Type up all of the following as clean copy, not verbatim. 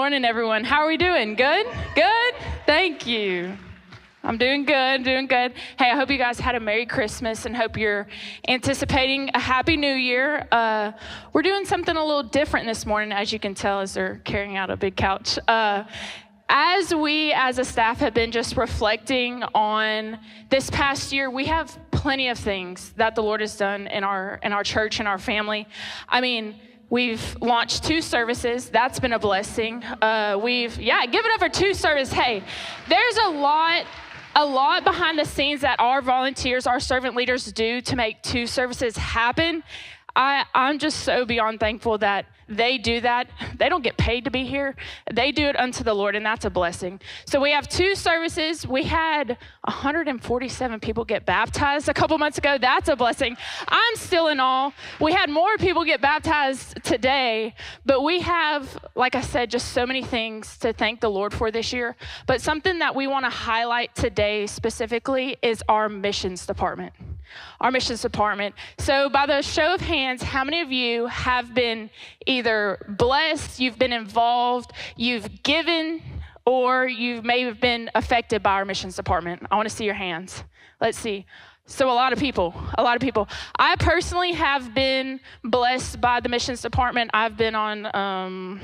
morning, everyone. How are we doing? Good? Good? Thank you. I'm doing good. Hey, I hope you guys had a Merry Christmas and hope you're anticipating a Happy New Year. We're doing something a little different this morning, as you can tell, as they're carrying out a big couch. As we, as a staff, have been just reflecting on this past year, we have plenty of things that the Lord has done in our church and our family. I mean, we've launched 2 services. That's been a blessing. Give it up for 2 services. Hey, there's a lot behind the scenes that our volunteers, our servant leaders do to make 2 services happen. I'm just so beyond thankful that they do that. They don't get paid to be here. They do it unto the Lord, and that's a blessing. So we have 2 services. We had 147 people get baptized a couple months ago. That's a blessing. I'm still in awe. We had more people get baptized today, but we have, like I said, just so many things to thank the Lord for this year. But something that we want to highlight today specifically is our missions department. Our missions department. So by the show of hands, how many of you have been either blessed, you've been involved, you've given, or you may have been affected by our missions department? I want to see your hands. Let's see. So a lot of people. I personally have been blessed by the missions department. I've been on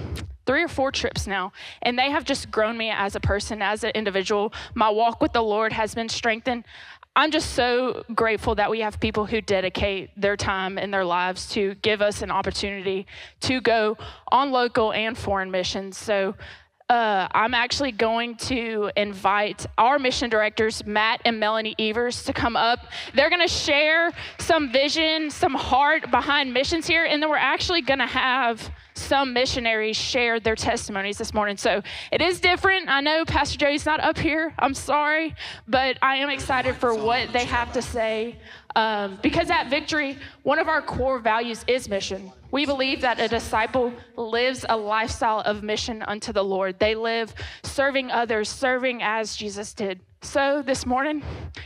3 or 4 trips now, and they have just grown me as a person, as an individual. My walk with the Lord has been strengthened. I'm just so grateful that we have people who dedicate their time and their lives to give us an opportunity to go on local and foreign missions. So I'm actually going to invite our mission directors, Matt and Melanie Evers, to come up. They're going to share some vision, some heart behind missions here, and then we're actually going to have some missionaries share their testimonies this morning. So it is different. I know Pastor Joey's not up here. I'm sorry, but I am excited for what they have to say. Because at Victory, one of our core values is mission. We believe that a disciple lives a lifestyle of mission unto the Lord. They live serving others, serving as Jesus did. So this morning,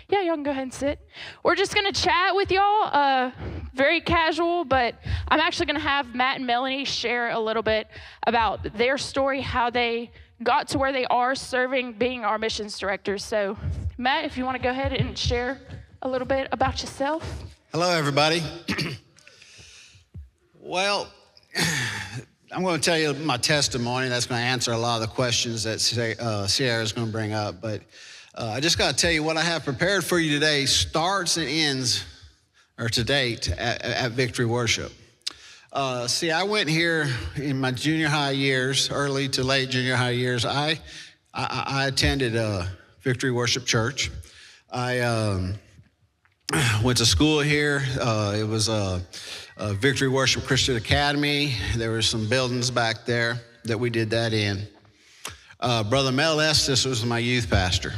y'all can go ahead and sit. We're just going to chat with y'all, very casual, but I'm actually going to have Matt and Melanie share a little bit about their story, how they got to where they are serving, being our missions directors. So Matt, if you want to go ahead and share a little bit about yourself. Hello, everybody. Well, I'm going to tell you my testimony. That's going to answer a lot of the questions that Sierra is going to bring up. But I just got to tell you what I have prepared for you today starts and ends, or to date, at Victory Worship. I went here in my junior high years, early to late junior high years. I attended Victory Worship Church. I went to school here. It was Victory Worship Christian Academy. There were some buildings back there that we did that in. Brother Mel Estes was my youth pastor.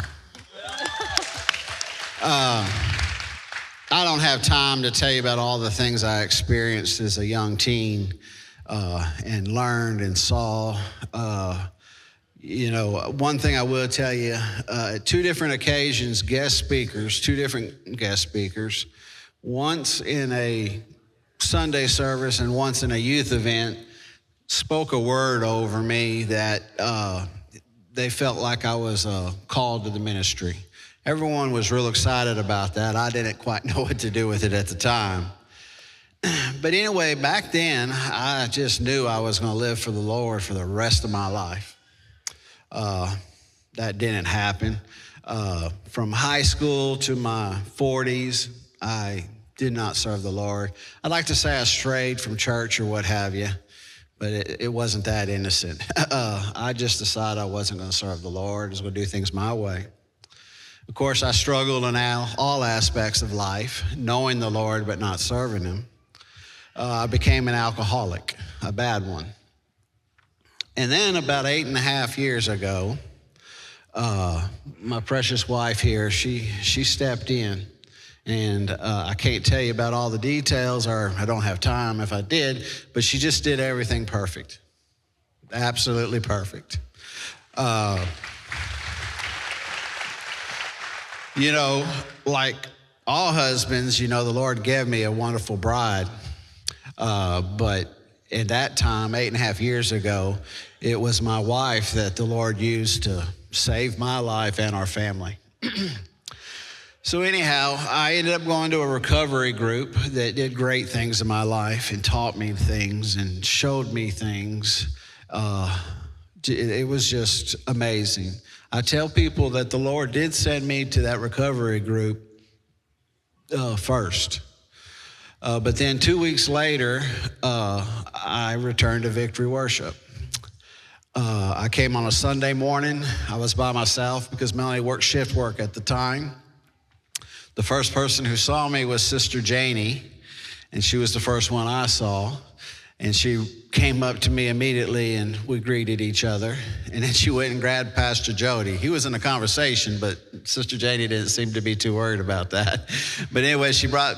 I don't have time to tell you about all the things I experienced as a young teen and learned and saw. One thing I will tell you, 2 different occasions, two different guest speakers, once in a Sunday service and once in a youth event, spoke a word over me that they felt like I was called to the ministry. Everyone was real excited about that. I didn't quite know what to do with it at the time. But anyway, back then, I just knew I was going to live for the Lord for the rest of my life. That didn't happen. From high school to my 40s, I did not serve the Lord. I'd like to say I strayed from church or what have you, but it wasn't that innocent. I just decided I wasn't going to serve the Lord. I was going to do things my way. Of course, I struggled in all aspects of life, knowing the Lord but not serving Him. I became an alcoholic, a bad one. And then about 8.5 years ago, my precious wife here, she stepped in. And I can't tell you about all the details, or I don't have time if I did, but she just did everything perfect. Absolutely perfect. Like all husbands, the Lord gave me a wonderful bride. But in that time, 8.5 years ago, it was my wife that the Lord used to save my life and our family. So anyhow, I ended up going to a recovery group that did great things in my life and taught me things and showed me things. It was just amazing. I tell people that the Lord did send me to that recovery group first. But then 2 weeks later, I returned to Victory Worship. I came on a Sunday morning. I was by myself because Melanie worked shift work at the time. The first person who saw me was Sister Janie, and she was the first one I saw. And she came up to me immediately, and we greeted each other. And then she went and grabbed Pastor Jody. He was in a conversation, but Sister Janie didn't seem to be too worried about that. But anyway, she brought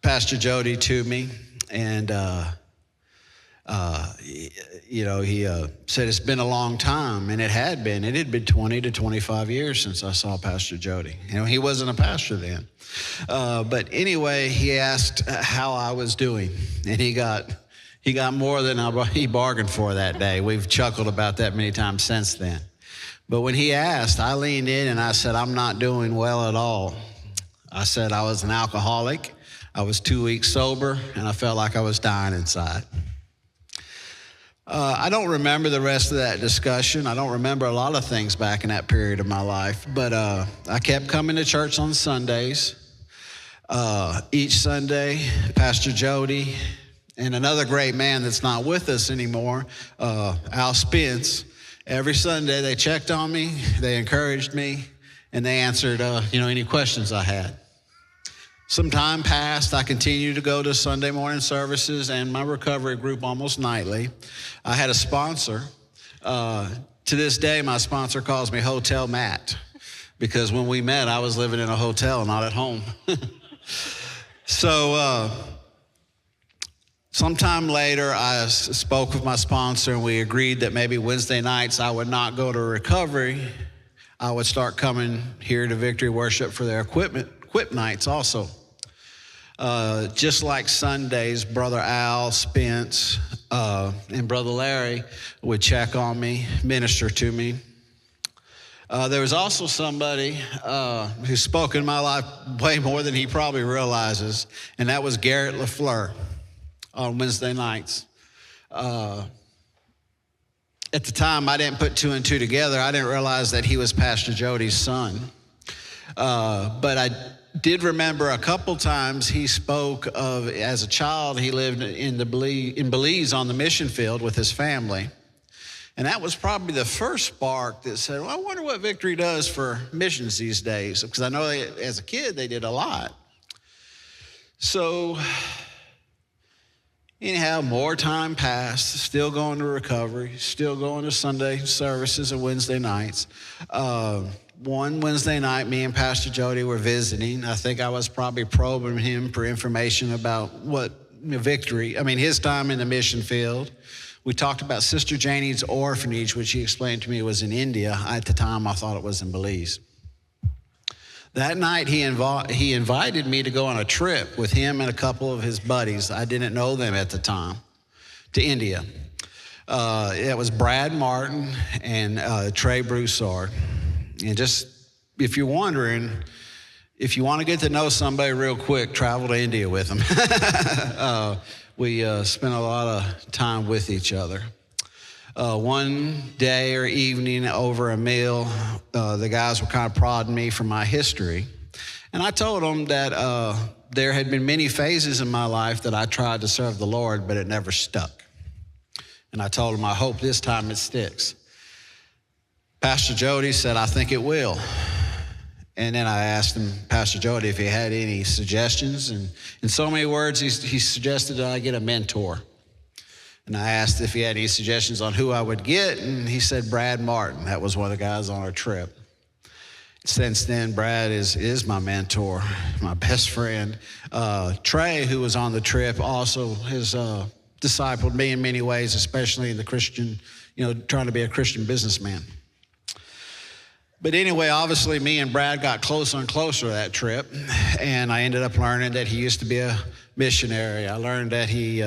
Pastor Jody to me, and he said it's been a long time, and it had been. It had been 20 to 25 years since I saw Pastor Jody. He wasn't a pastor then. But anyway, he asked how I was doing, and he got more than he bargained for that day. We've chuckled about that many times since then. But when he asked, I leaned in and I said, I'm not doing well at all. I said I was an alcoholic. I was 2 weeks sober, and I felt like I was dying inside. I don't remember the rest of that discussion. I don't remember a lot of things back in that period of my life, but I kept coming to church on Sundays. Each Sunday, Pastor Jody and another great man that's not with us anymore, Al Spence, every Sunday they checked on me, they encouraged me, and they answered any questions I had. Some time passed. I continued to go to Sunday morning services and my recovery group almost nightly. I had a sponsor. To this day, my sponsor calls me Hotel Matt because when we met, I was living in a hotel, not at home. So sometime later, I spoke with my sponsor, and we agreed that maybe Wednesday nights I would not go to recovery. I would start coming here to Victory Worship for their equip nights also. Just like Sundays, Brother Al Spence and Brother Larry would check on me, minister to me. There was also somebody who spoke in my life way more than he probably realizes, and that was Garrett LaFleur on Wednesday nights. At the time, I didn't put two and two together. I didn't realize that he was Pastor Jody's son. But I did remember a couple times he spoke of, as a child, he lived in Belize on the mission field with his family. And that was probably the first spark that said, well, I wonder what Victory does for missions these days. Because I know as a kid, they did a lot. So anyhow, more time passed, still going to recovery, still going to Sunday services and Wednesday nights. One Wednesday night, me and Pastor Jody were visiting. I think I was probably probing him for information about his time in the mission field. We talked about Sister Janie's orphanage, which he explained to me was in India. At the time, I thought it was in Belize. That night, he invited me to go on a trip with him and a couple of his buddies. I didn't know them at the time, to India. It was Brad Martin and Trey Broussard. And just, if you're wondering, if you want to get to know somebody real quick, travel to India with them. We spent a lot of time with each other. One day or evening over a meal, the guys were kind of prodding me for my history. And I told them that there had been many phases in my life that I tried to serve the Lord, but it never stuck. And I told them, I hope this time it sticks. Pastor Jody said, I think it will. And then I asked him, Pastor Jody, if he had any suggestions. And in so many words, he suggested that I get a mentor. And I asked if he had any suggestions on who I would get. And he said, Brad Martin. That was one of the guys on our trip. Since then, Brad is my mentor, my best friend. Trey, who was on the trip, also has discipled me in many ways, especially in the Christian, trying to be a Christian businessman. But anyway, obviously, me and Brad got closer and closer that trip, and I ended up learning that he used to be a missionary. I learned that he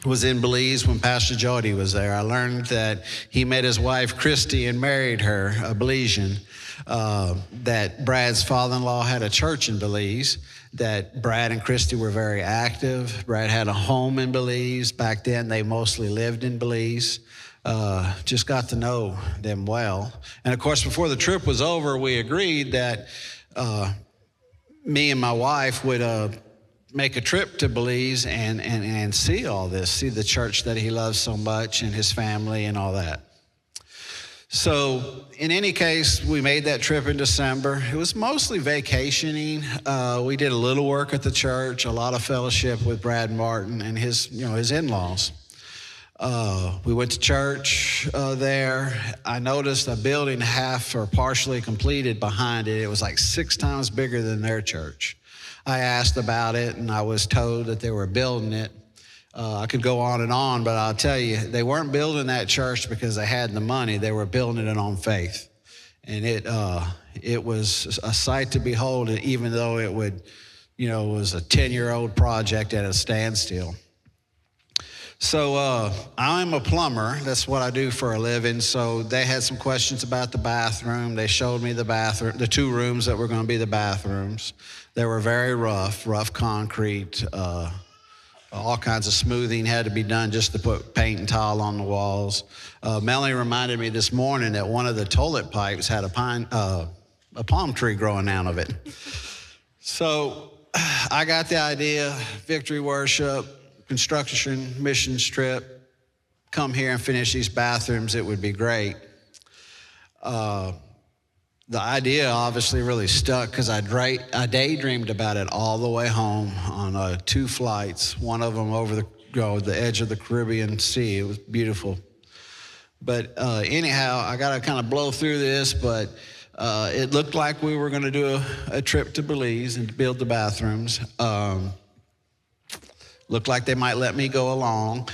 was in Belize when Pastor Jody was there. I learned that he met his wife, Christy, and married her, a Belizean. That Brad's father-in-law had a church in Belize, that Brad and Christy were very active. Brad had a home in Belize. Back then, they mostly lived in Belize. Just got to know them well. And of course, before the trip was over, we agreed that me and my wife would make a trip to Belize and see all this, see the church that he loves so much and his family and all that. So in any case, we made that trip in December. It was mostly vacationing. We did a little work at the church, a lot of fellowship with Brad Martin and his in-laws. We went to church there. I noticed a building half or partially completed behind it. It was like 6 times bigger than their church. I asked about it, and I was told that they were building it. I could go on, but I'll tell you, they weren't building that church because they had the money. They were building it on faith. And it was a sight to behold, even though it was a 10-year-old project at a standstill. So I'm a plumber. That's what I do for a living. So they had some questions about the bathroom. They showed me the bathroom, the 2 rooms that were going to be the bathrooms. They were very rough concrete. All kinds of smoothing had to be done just to put paint and tile on the walls. Melanie reminded me this morning that one of the toilet pipes had a palm tree growing out of it. So I got the idea, Victory Worship, construction missions trip, come here and finish these bathrooms, it would be great. The idea obviously really stuck because I daydreamed about it all the way home on 2 flights, one of them over the edge of the Caribbean Sea. It was beautiful. But anyhow, I got to kind of blow through this, but it looked like we were going to do a trip to Belize and build the bathrooms. Looked like they might let me go along.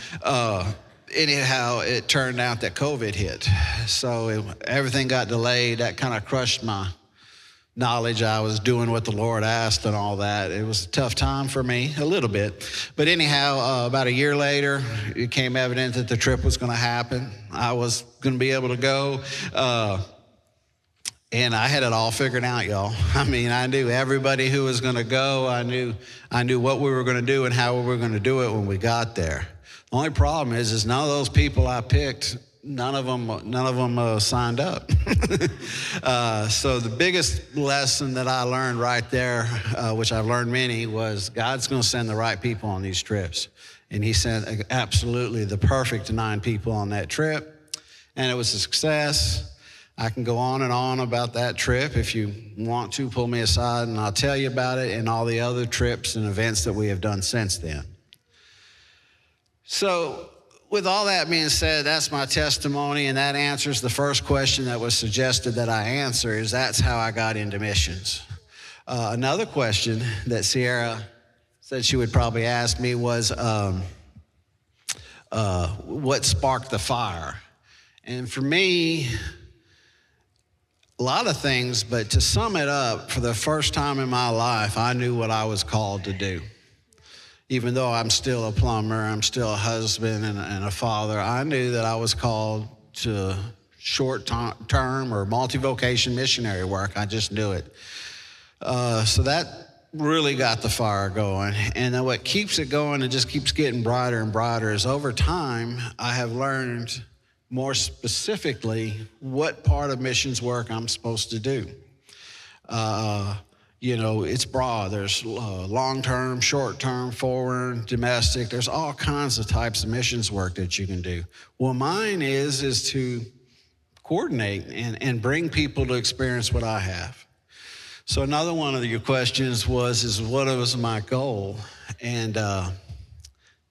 Anyhow, it turned out that COVID hit. So everything got delayed. That kind of crushed my knowledge. I was doing what the Lord asked and all that. It was a tough time for me, a little bit. But anyhow, about a year later, it became evident that the trip was going to happen. I was going to be able to go. And I had it all figured out, y'all. I mean, I knew everybody who was going to go. I knew what we were going to do and how we were going to do it when we got there. The only problem is none of those people I picked, none of them signed up. So the biggest lesson that I learned right there, which I've learned many, was God's going to send the right people on these trips. And he sent absolutely the perfect 9 people on that trip. And it was a success. I can go on and on about that trip. If you want to, pull me aside and I'll tell you about it and all the other trips and events that we have done since then. So with all that being said, that's my testimony, and that answers the first question that was suggested that I answer, is that's how I got into missions. Another question that Sierra said she would probably ask me was, what sparked the fire? And for me, a lot of things, but to sum it up, for the first time in my life, I knew what I was called to do. Even though I'm still a plumber, I'm still a husband and a father, I knew that I was called to short-term or multi-vocation missionary work. I just knew it. So that really got the fire going. And then what keeps it going and just keeps getting brighter and brighter is over time, I have learned more specifically what part of missions work I'm supposed to do. It's broad. There's long-term, short-term, foreign, domestic. There's all kinds of types of missions work that you can do. Well, mine is to coordinate and bring people to experience what I have. So another one of your questions was what was my goal? And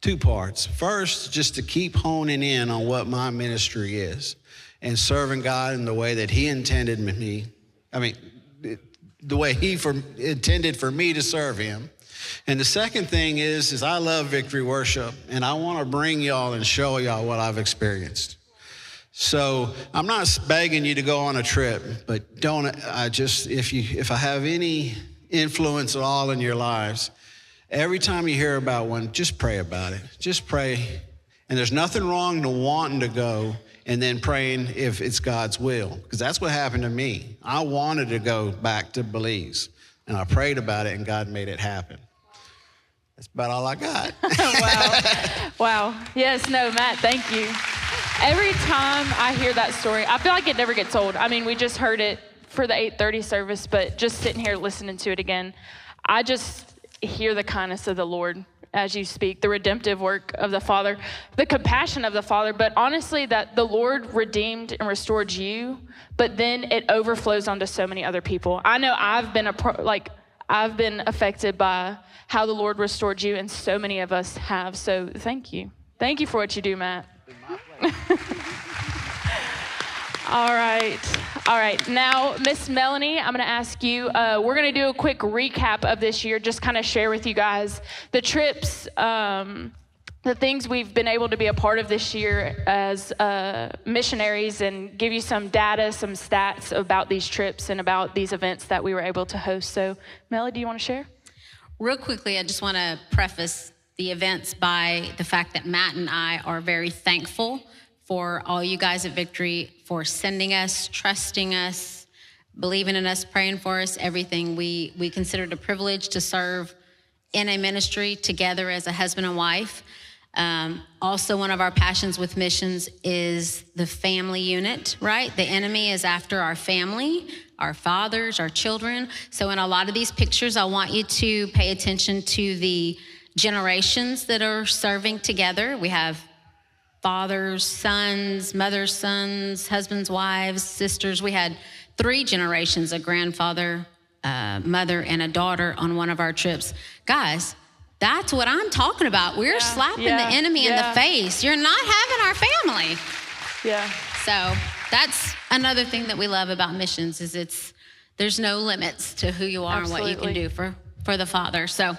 2 parts. First, just to keep honing in on what my ministry is and serving God in the way that he intended me. The way he intended for me to serve him. And the second thing is I love Victory Worship, and I want to bring y'all and show y'all what I've experienced. So I'm not begging you to go on a trip, but if I have any influence at all in your lives, every time you hear about one, just pray about it. Just pray And there's nothing wrong to wanting to go and then praying if it's God's will, because that's what happened to me. I wanted to go back to Belize, and I prayed about it, and God made it happen. That's about all I got. Wow. Yes, no, Matt, thank you. Every time I hear that story, I feel like it never gets old. I mean, we just heard it for the 8:30 service, but just sitting here listening to it again, I just hear the kindness of the Lord as you speak, the redemptive work of the Father, the compassion of the Father, but honestly, that the Lord redeemed and restored you, but then it overflows onto so many other people. I know I've been affected by how the Lord restored you, and so many of us have. So thank you. Thank you for what you do, Matt. All right. Now, Miss Melanie, I'm going to ask you, we're going to do a quick recap of this year, just kind of share with you guys the trips, the things we've been able to be a part of this year as missionaries, and give you some data, some stats about these trips and about these events that we were able to host. So, Melanie, do you want to share? Real quickly, I just want to preface the events by the fact that Matt and I are very thankful for all you guys at Victory, for sending us, trusting us, believing in us, praying for us, everything. We consider it a privilege to serve in a ministry together as a husband and wife. Also, one of our passions with missions is the family unit, right? The enemy is after our family, our fathers, our children. So in a lot of these pictures, I want you to pay attention to the generations that are serving together. We have fathers, sons, mothers, sons, husbands, wives, sisters. We had 3 generations, a grandfather, mother, and a daughter on one of our trips. Guys, that's what I'm talking about. We're slapping the enemy in the face. You're not having our family. Yeah. So that's another thing that we love about missions is there's no limits to who you are. Absolutely. And what you can do for the Father. So,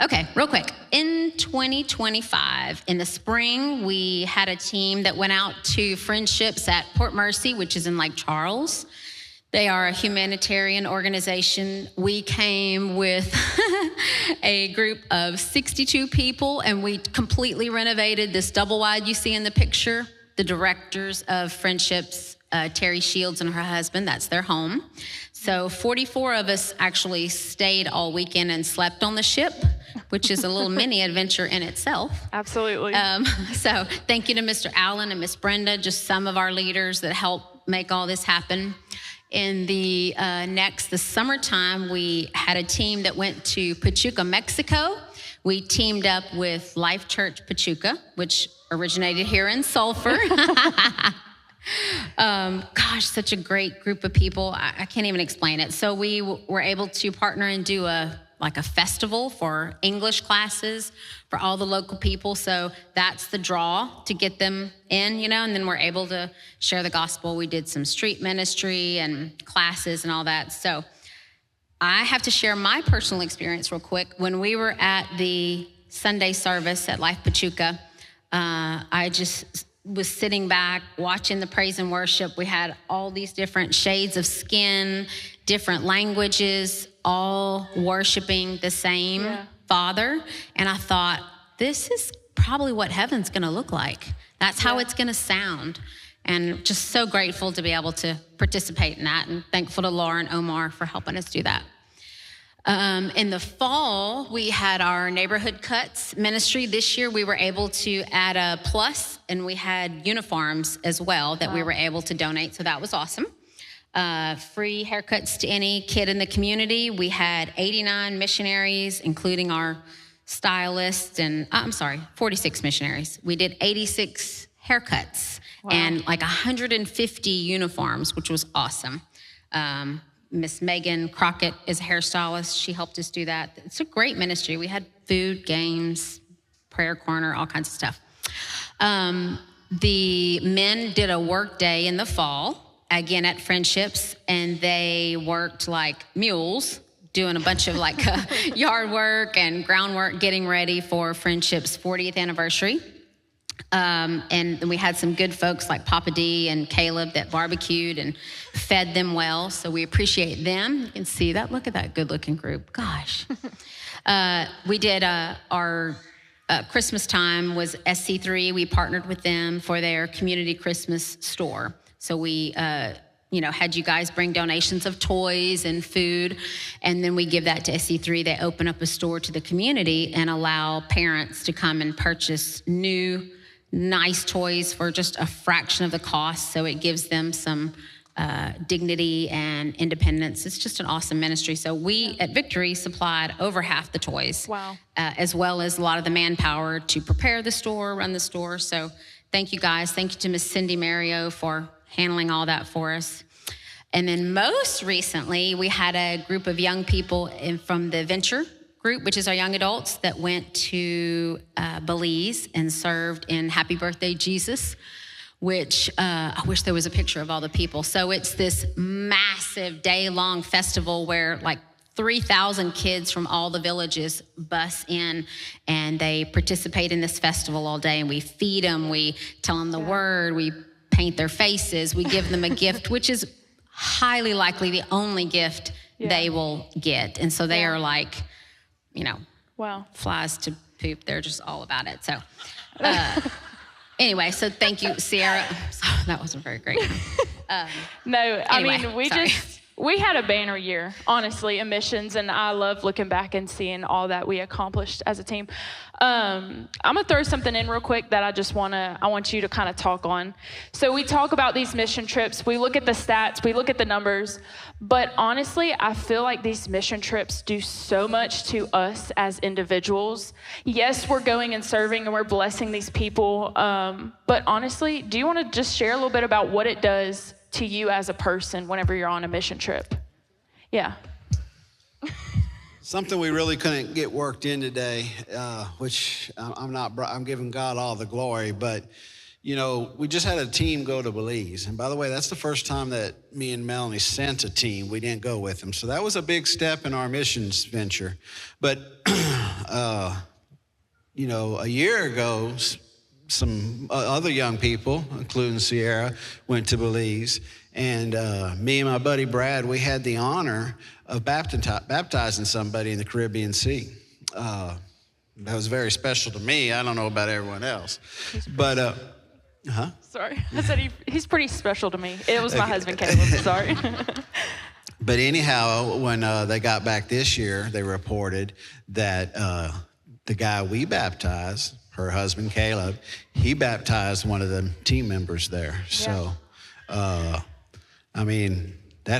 okay, real quick. In 2025, in the spring, we had a team that went out to Friendships at Port Mercy, which is in Lake Charles. They are a humanitarian organization. We came with a group of 62 people, and we completely renovated this double wide you see in the picture. The directors of Friendships, Terry Shields and her husband, that's their home. So 44 of us actually stayed all weekend and slept on the ship, which is a little mini adventure in itself. Absolutely. So thank you to Mr. Allen and Miss Brenda, just some of our leaders that helped make all this happen. In the summertime, we had a team that went to Pachuca, Mexico. We teamed up with Life Church Pachuca, which originated here in Sulphur. Gosh, such a great group of people. I can't even explain it. So we were able to partner and do a festival for English classes for all the local people. So that's the draw to get them in, and then we're able to share the gospel. We did some street ministry and classes and all that. So I have to share my personal experience real quick. When we were at the Sunday service at Life Pachuca, I just was sitting back watching the praise and worship. We had all these different shades of skin, different languages, all worshiping the same Father. And I thought, this is probably what heaven's going to look like. That's how it's going to sound. And just so grateful to be able to participate in that, and thankful to Laura and Omar for helping us do that. In the fall, we had our neighborhood cuts ministry. This year, we were able to add a plus, and we had uniforms as well that we were able to donate. So that was awesome. Free haircuts to any kid in the community. We had 89 missionaries, including our stylists, and 46 missionaries. We did 86 haircuts and 150 uniforms, which was awesome. Miss Megan Crockett is a hairstylist. She helped us do that. It's a great ministry. We had food, games, prayer corner, all kinds of stuff. The men did a work day in the fall, again at Friendships, and they worked like mules, doing a bunch of yard work and groundwork, getting ready for Friendships' 40th anniversary. And we had some good folks like Papa D and Caleb that barbecued and fed them well. So we appreciate them. You can see that. Look at that good looking group. Gosh. We did our Christmas time was SC3. We partnered with them for their community Christmas store. So we, had you guys bring donations of toys and food, and then we give that to SC3. They open up a store to the community and allow parents to come and purchase new, nice toys for just a fraction of the cost. So it gives them some dignity and independence. It's just an awesome ministry. So we at Victory supplied over half the toys. Wow. As well as a lot of the manpower to prepare the store, run the store. So thank you guys. Thank you to Miss Cindy Mario for handling all that for us. And then most recently, we had a group of young people from the Venture group, which is our young adults, that went to Belize and served in Happy Birthday Jesus, which I wish there was a picture of all the people. So it's this massive day-long festival where like 3,000 kids from all the villages bus in, and they participate in this festival all day, and we feed them, we tell them the word, we paint their faces, we give them a gift, which is highly likely the only gift they will get. And so they are like, wow, flies to poop. They're just all about it. So anyway, so thank you, Sierra. That wasn't very great. No, I Anyway, mean, sorry. we had a banner year, honestly, in missions, and I love looking back and seeing all that we accomplished as a team. I'm gonna throw something in real quick that I want you to kind of talk on. So we talk about these mission trips, we look at the stats, we look at the numbers, but honestly, I feel like these mission trips do so much to us as individuals. Yes, we're going and serving and we're blessing these people, but honestly, do you want to just share a little bit about what it does to you as a person whenever you're on a mission trip? Yeah. Something we really couldn't get worked in today, which I'm giving God all the glory, but we just had a team go to Belize. And by the way, that's the first time that me and Melanie sent a team. We didn't go with them. So that was a big step in our missions venture. But, a year ago, some other young people, including Sierra, went to Belize. And me and my buddy Brad, we had the honor of baptizing somebody in the Caribbean Sea. That was very special to me. I don't know about everyone else. But, Sorry, I said he's pretty special to me. It was my husband, Caleb, sorry. But anyhow, when they got back this year, they reported that the guy we baptized, her husband, Caleb, he baptized one of the team members there. So, that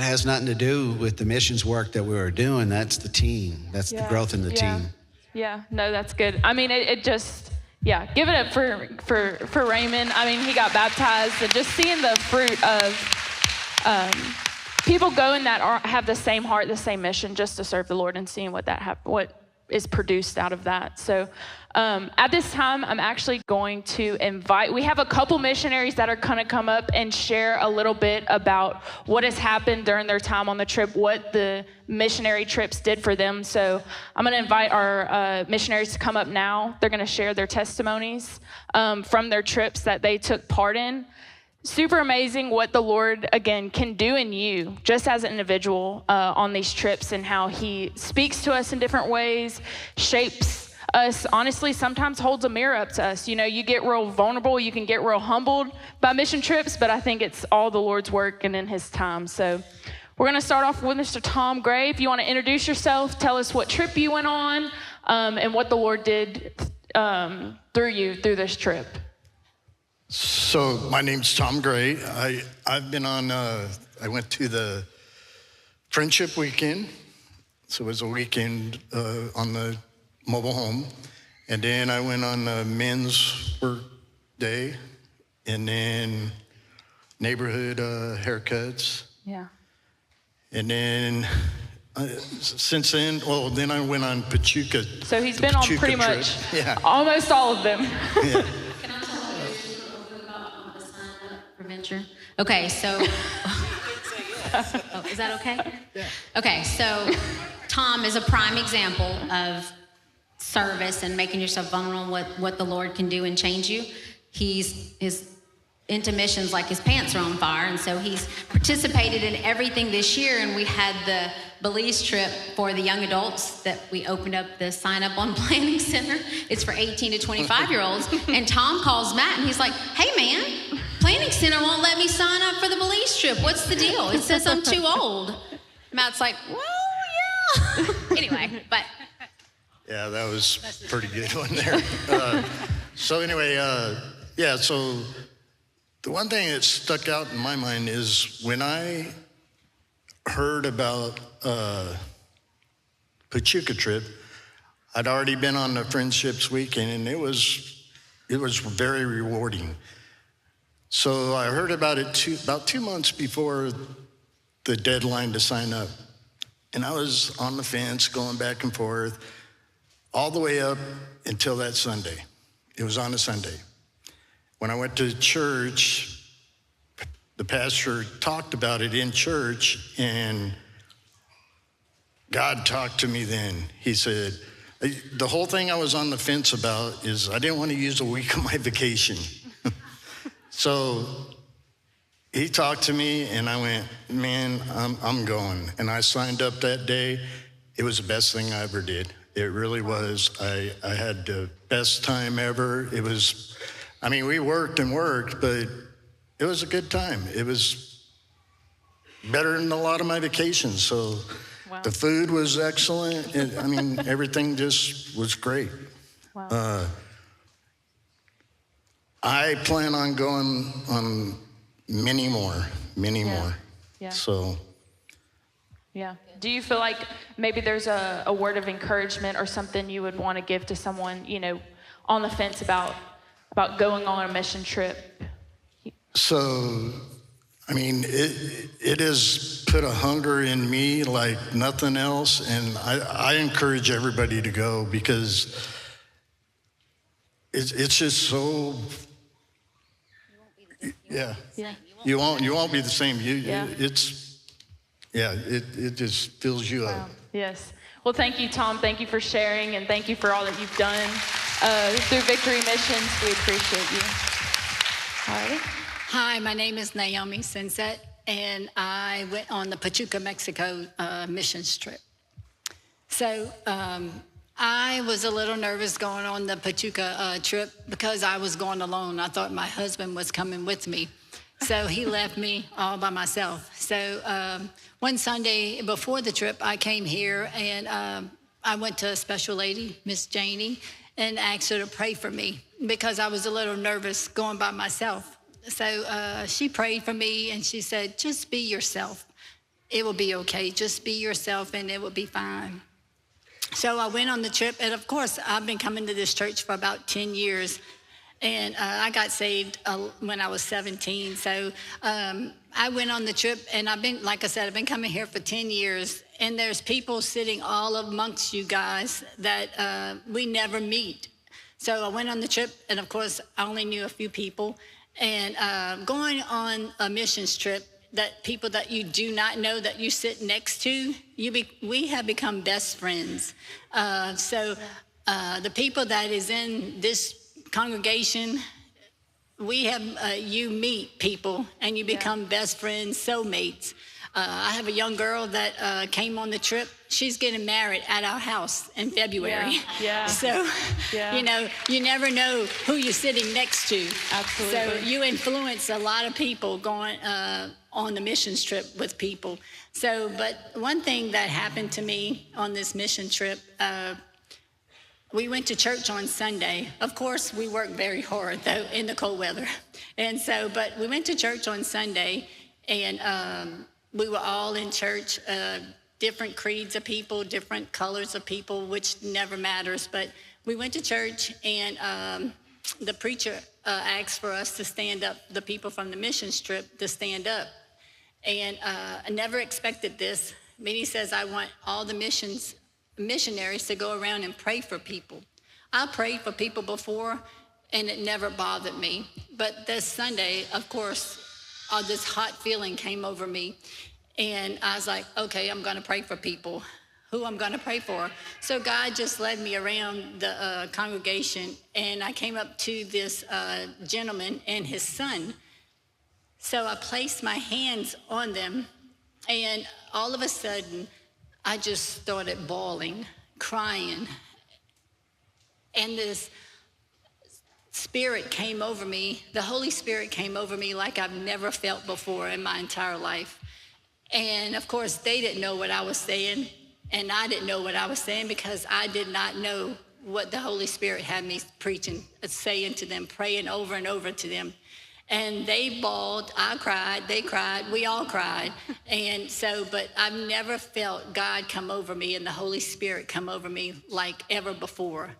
has nothing to do with the missions work that we were doing. That's the team. That's the growth in the team. Yeah, no, that's good. I mean, it just, give it up for Raymond. I mean, he got baptized, and just seeing the fruit of people going that have the same heart, the same mission, just to serve the Lord, and seeing what is produced out of that. So at this time, I'm actually going to we have a couple missionaries that are going to come up and share a little bit about what has happened during their time on the trip, what the missionary trips did for them. So I'm going to invite our missionaries to come up now. They're going to share their testimonies from their trips that they took part in. Super amazing what the Lord, again, can do in you just as an individual on these trips, and how he speaks to us in different ways, shapes us, honestly, sometimes holds a mirror up to us. You get real vulnerable, you can get real humbled by mission trips, but I think it's all the Lord's work and in his time. So we're going to start off with Mr. Tom Gray. If you want to introduce yourself, tell us what trip you went on and what the Lord did through you through this trip. So my name's Tom Gray. I've been on, I went to the Friendship Weekend. So it was a weekend on the mobile home. And then I went on the Men's Work Day, and then neighborhood haircuts. Yeah. And then since then, then I went on Pachuca. So he's been on pretty much almost all of them. Yeah. Venture. Okay, so, is that okay? Yeah. Okay, so Tom is a prime example of service and making yourself vulnerable, what the Lord can do and change you. He's into missions like his pants are on fire, and so he's participated in everything this year, and we had the Belize trip for the young adults that we opened up the sign up on Planning Center. It's for 18 to 25-year-olds. And Tom calls Matt and he's like, hey man, Planning Center won't let me sign up for the Belize trip. What's the deal? It says I'm too old. Matt's like, well, yeah. Anyway, but. Yeah, that was a pretty good one there. So anyway, so the one thing that stuck out in my mind is when I heard about Pachuca trip, I'd already been on the Friendships Weekend, and it was very rewarding. So I heard about it about 2 months before the deadline to sign up. And I was on the fence going back and forth all the way up until that Sunday. It was on a Sunday. When I went to church, the pastor talked about it in church, and God talked to me then. He said, the whole thing I was on the fence about is I didn't want to use a week of my vacation. So he talked to me, and I went, man, I'm going. And I signed up that day. It was the best thing I ever did. It really was. I had the best time ever. It was, I mean, we worked and worked, but it was a good time. It was better than a lot of my vacations. So Wow. the food was excellent. I mean, everything just was great. Wow. I plan on going on many more. Yeah. So, Yeah. Do you feel like maybe there's a word of encouragement or something you would want to give to someone, on the fence about going on a mission trip? So, I mean, it has put a hunger in me like nothing else, and I encourage everybody to go because it's just so. Yeah. Yeah. You won't be the same. Yeah. It just fills you Wow. up. Yes. Well, thank you, Tom. Thank you for sharing, and thank you for all that you've done through Victory Missions. We appreciate you. All right. Hi, my name is Naomi Senset, and I went on the Pachuca, Mexico missions trip. So I was a little nervous going on the Pachuca trip because I was going alone. I thought my husband was coming with me. So he left me all by myself. So one Sunday before the trip, I came here and I went to a special lady, Miss Janie, and asked her to pray for me because I was a little nervous going by myself. So she prayed for me and she said, just be yourself. It will be okay. Just be yourself and it will be fine. So I went on the trip, and of course, I've been coming to this church for about 10 years. And I got saved when I was 17. So I went on the trip, and I've been coming here for 10 years. And there's people sitting all amongst you guys that we never meet. So I went on the trip, and of course, I only knew a few people. And going on a missions trip, that people that you do not know that you sit next to, we have become best friends. The people that is in this congregation, we have you meet people and you become best friends, soulmates. I have a young girl that came on the trip. She's getting married at our house in February. Yeah. So, you never know who you're sitting next to. Absolutely. So you influence a lot of people going on the missions trip with people. So, but one thing that happened to me on this mission trip, we went to church on Sunday. Of course, we worked very hard, though, in the cold weather. And so, but we went to church on Sunday, and we were all in church, different creeds of people, different colors of people, which never matters. But we went to church, and the preacher asked for us to stand up, the people from the mission trip to stand up. And I never expected this. But he says, I want all the missionaries to go around and pray for people. I prayed for people before, and it never bothered me. But this Sunday, of course, this hot feeling came over me. And I was like, okay, I'm going to pray for people. Who I'm going to pray for. So God just led me around the congregation, and I came up to this gentleman and his son. So I placed my hands on them, and all of a sudden, I just started bawling, crying. And this spirit came over me. The Holy Spirit came over me like I've never felt before in my entire life. And of course, they didn't know what I was saying, and I didn't know what I was saying because I did not know what the Holy Spirit had me preaching, saying to them, praying over and over to them. And they bawled, I cried, they cried, we all cried. And so, but I've never felt God come over me and the Holy Spirit come over me like ever before.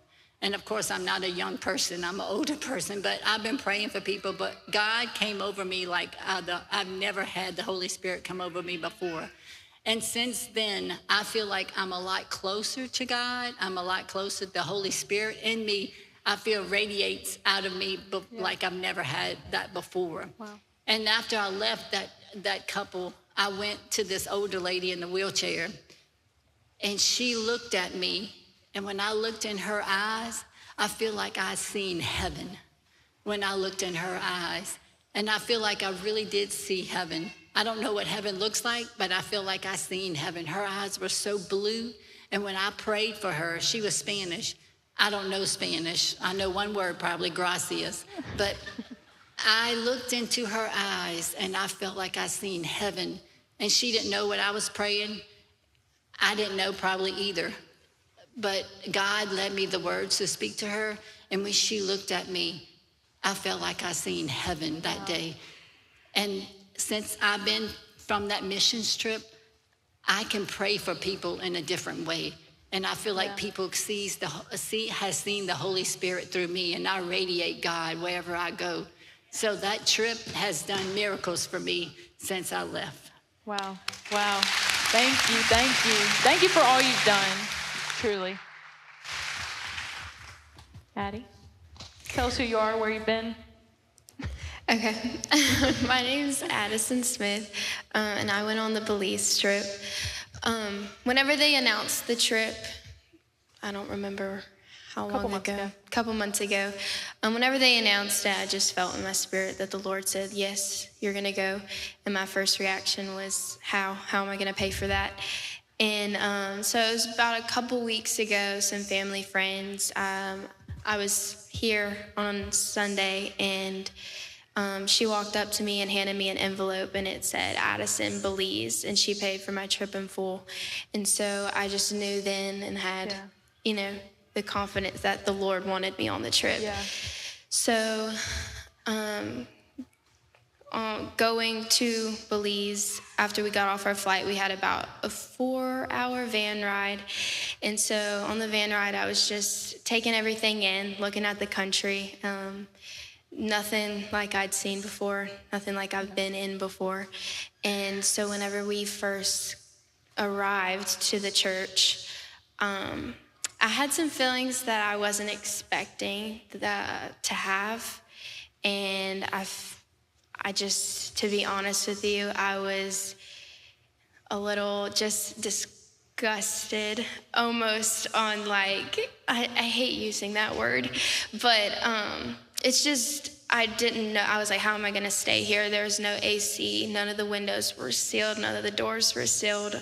And of course, I'm not a young person, I'm an older person, but I've been praying for people, but God came over me like I've never had the Holy Spirit come over me before. And since then, I feel like I'm a lot closer to God. I'm a lot closer. The Holy Spirit in me, I feel radiates out of me like I've never had that before. Wow. And after I left that couple, I went to this older lady in the wheelchair, and she looked at me. And when I looked in her eyes, I feel like I seen heaven when I looked in her eyes. And I feel like I really did see heaven. I don't know what heaven looks like, but I feel like I seen heaven. Her eyes were so blue. And when I prayed for her, she was Spanish. I don't know Spanish. I know one word, probably gracias. But I looked into her eyes and I felt like I seen heaven. And she didn't know what I was praying. I didn't know probably either. But God led me the words to speak to her. And when she looked at me, I felt like I seen heaven that day. And since I've been from that missions trip, I can pray for people in a different way. And I feel like people has seen the Holy Spirit through me, and I radiate God wherever I go. So that trip has done miracles for me since I left. Wow. Wow. Thank you. Thank you. Thank you for all you've done. Truly. Addie, tell us who you are, where you've been. Okay. My name's Addison Smith, and I went on the Belize trip. Whenever they announced the trip, I don't remember how long ago. A couple months ago. Whenever they announced it, I just felt in my spirit that the Lord said, yes, you're going to go. And my first reaction was, how? How am I going to pay for that? And so it was about a couple weeks ago, some family friends. I was here on Sunday, and she walked up to me and handed me an envelope, and it said Addison, Belize, and she paid for my trip in full. And so I just knew then and had, the confidence that the Lord wanted me on the trip. Yeah. So going to Belize, after we got off our flight, we had about a 4-hour van ride. And so on the van ride, I was just taking everything in, looking at the country. Nothing like I'd seen before, nothing like I've been in before. And so whenever we first arrived to the church, I had some feelings that I wasn't expecting to have. And I just, to be honest with you, I was a little just disgusted, almost on like, I hate using that word, but it's just, I didn't know. I was like, how am I going to stay here? There was no AC. None of the windows were sealed. None of the doors were sealed.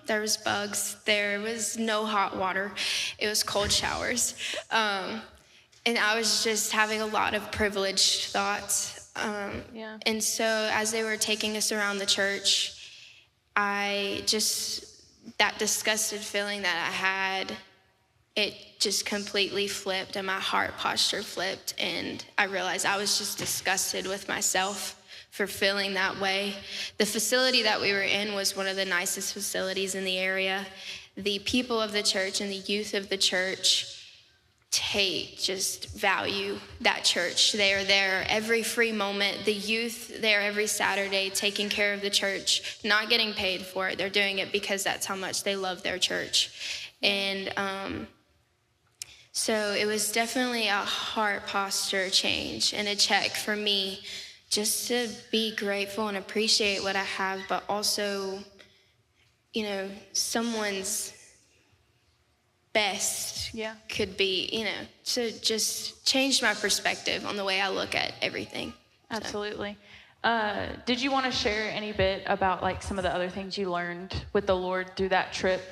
There was bugs. There was no hot water. It was cold showers. And I was just having a lot of privileged thoughts. And so as they were taking us around the church, that disgusted feeling that I had, it just completely flipped, and my heart posture flipped, and I realized I was just disgusted with myself for feeling that way. The facility that we were in was one of the nicest facilities in the area. The people of the church and the youth of the church just value that church. They are there every free moment. The youth there every Saturday taking care of the church, not getting paid for it. They're doing it because that's how much they love their church. And so it was definitely a heart posture change and a check for me, just to be grateful and appreciate what I have, but also, someone's best could be, to just change my perspective on the way I look at everything. Absolutely. Did you want to share any bit about like some of the other things you learned with the Lord through that trip?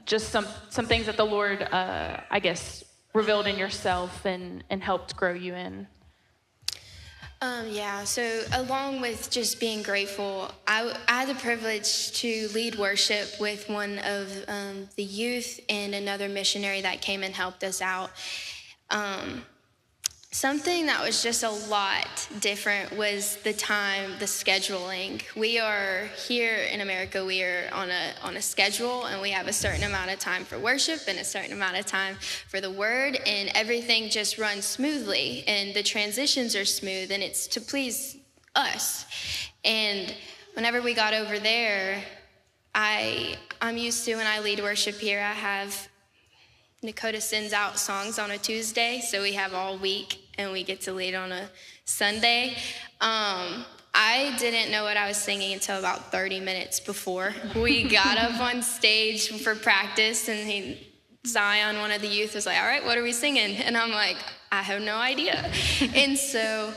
Just some things that the Lord, I guess, revealed in yourself and helped grow you in. Yeah, so along with just being grateful, I had the privilege to lead worship with one of the youth and another missionary that came and helped us out. Something that was just a lot different was the scheduling. We are here in America, we are on a schedule, and we have a certain amount of time for worship and a certain amount of time for the word, and everything just runs smoothly, and the transitions are smooth, and it's to please us. And whenever we got over there, I'm used to, when I lead worship here, I have Nakota sends out songs on a Tuesday, so we have all week, and we get to lead on a Sunday. I didn't know what I was singing until about 30 minutes before we got up on stage for practice, and Zion, one of the youth, was like, all right, what are we singing? And I'm like, I have no idea. And so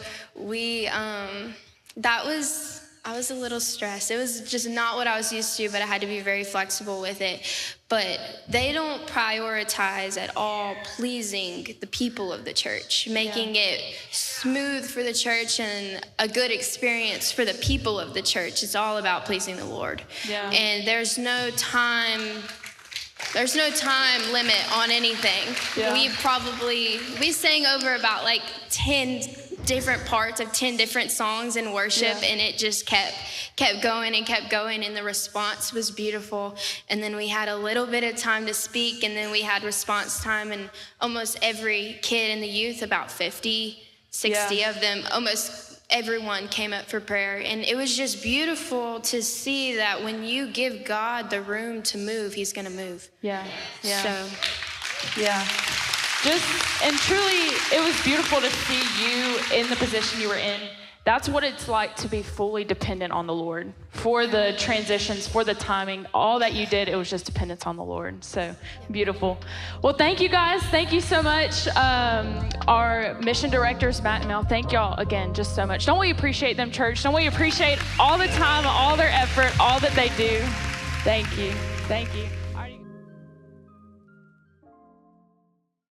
I was a little stressed. It was just not what I was used to, but I had to be very flexible with it. But they don't prioritize at all pleasing the people of the church, making it smooth for the church and a good experience for the people of the church. It's all about pleasing the Lord. Yeah. And there's no time limit on anything. Yeah. We sang over about like 10 different parts of 10 different songs in worship, and it just kept going and kept going, and the response was beautiful. And then we had a little bit of time to speak, and then we had response time, and almost every kid in the youth, about 50, 60 of them, almost everyone came up for prayer. And it was just beautiful to see that when you give God the room to move, he's going to move. Yeah. And truly, it was beautiful to see you in the position you were in. That's what it's like to be fully dependent on the Lord. For the transitions, for the timing, all that you did, it was just dependence on the Lord. So beautiful. Well, thank you guys. Thank you so much. Our mission directors, Matt and Mel, thank y'all again just so much. Don't we appreciate them, church? Don't we appreciate all the time, all their effort, all that they do? Thank you. Thank you.